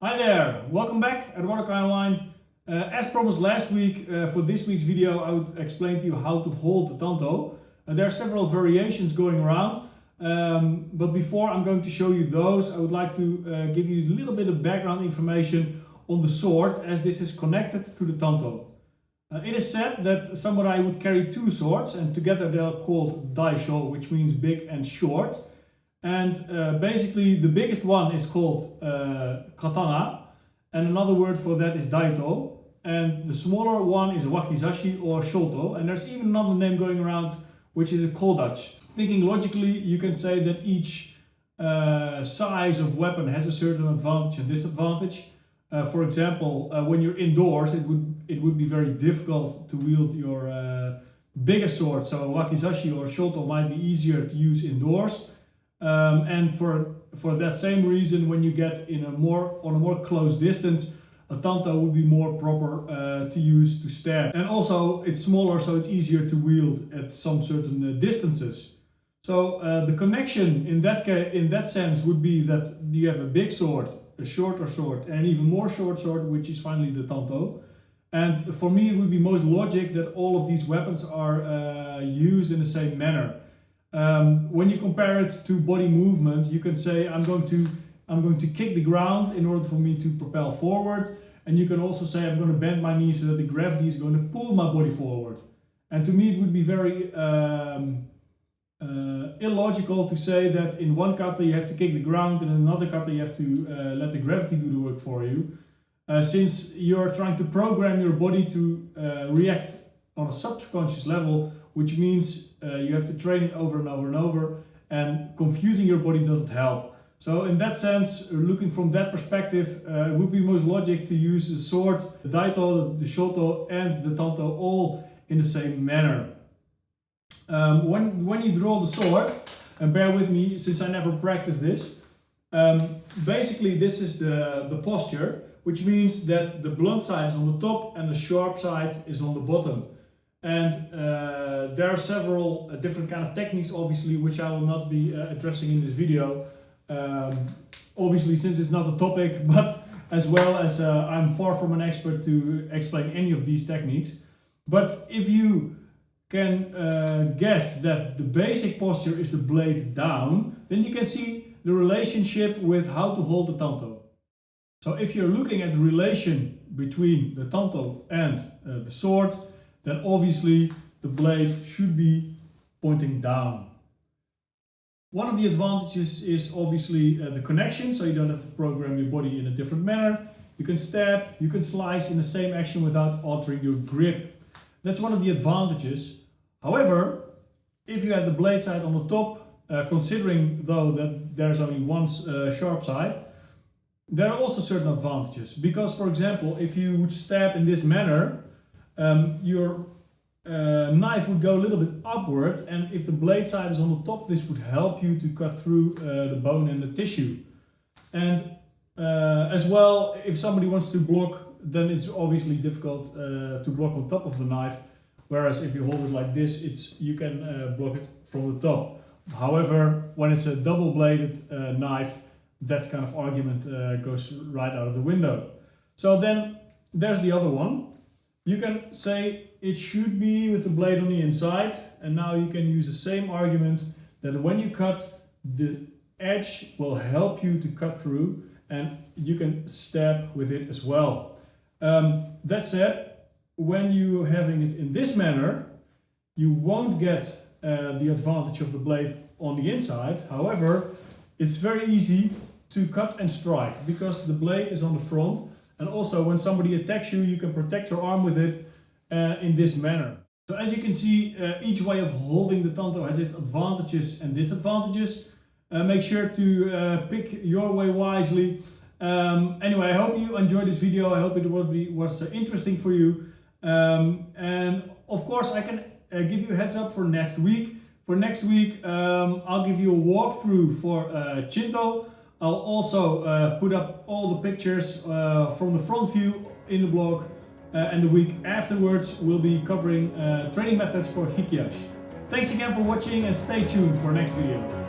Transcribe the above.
Hi there, welcome back at Wadokai Online. As promised last week, for this week's video I would explain to you how to hold the Tanto. There are several variations going around, but before I'm going to show you those, I would like to give you a little bit of background information on the sword, as this is connected to the Tanto. It is said that samurai would carry two swords, and together they are called daisho, which means big and short. And basically the biggest one is called katana, and another word for that is daito. And the smaller one is wakizashi or shoto, and there's even another name going around which is a kodachi. Thinking logically, you can say that each size of weapon has a certain advantage and disadvantage. For example, when you're indoors, it would be very difficult to wield your bigger sword, so wakizashi or shoto might be easier to use indoors. And for that same reason, when you get on a more close distance, a Tanto would be more proper to use to stab. And also it's smaller, so it's easier to wield at some certain distances. So the connection in that sense would be that you have a big sword, a shorter sword, and an even more short sword, which is finally the Tanto. And for me, it would be most logic that all of these weapons are used in the same manner. When you compare it to body movement, you can say I'm going to kick the ground in order for me to propel forward, and you can also say I'm going to bend my knees so that the gravity is going to pull my body forward. And to me it would be very illogical to say that in one kata you have to kick the ground and in another kata you have to let the gravity do the work for you, since you're trying to program your body to react on a subconscious level, which means you have to train it over and over and over, and confusing your body doesn't help. So in that sense, looking from that perspective, it would be most logic to use the sword, the daito, the shoto and the Tanto all in the same manner. When you draw the sword, and bear with me since I never practiced this, basically this is the posture, which means that the blunt side is on the top and the sharp side is on the bottom. And there are several different kind of techniques, obviously, which I will not be addressing in this video, obviously since it's not a topic, but as well as I'm far from an expert to explain any of these techniques. But if you can guess that the basic posture is the blade down, then you can see the relationship with how to hold the Tanto. So if you're looking at the relation between the Tanto and the sword, then obviously the blade should be pointing down. One of the advantages is obviously the connection, so you don't have to program your body in a different manner. You can stab, you can slice in the same action without altering your grip. That's one of the advantages. However, if you have the blade side on the top, considering though that there's only one sharp side, there are also certain advantages. Because for example, if you would stab in this manner, your knife would go a little bit upward, and if the blade side is on the top, this would help you to cut through the bone and the tissue. And as well, if somebody wants to block, then it's obviously difficult to block on top of the knife, whereas if you hold it like this, you can block it from the top. However, when it's a double-bladed knife, that kind of argument goes right out of the window. So then there's the other one. You can say it should be with the blade on the inside, and now you can use the same argument that when you cut, the edge will help you to cut through, and you can stab with it as well. That said, when you're having it in this manner, you won't get the advantage of the blade on the inside. However, it's very easy to cut and strike because the blade is on the front. And also when somebody attacks you, you can protect your arm with it in this manner. So as you can see, each way of holding the Tanto has its advantages and disadvantages. Make sure to pick your way wisely. Anyway, I hope you enjoyed this video. I hope it was interesting for you. And of course I can give you a heads up for next week. For next week, I'll give you a walkthrough for Shinto. I'll also put up all the pictures from the front view in the blog, and the week afterwards we'll be covering training methods for Hikiashi. Thanks again for watching and stay tuned for next video.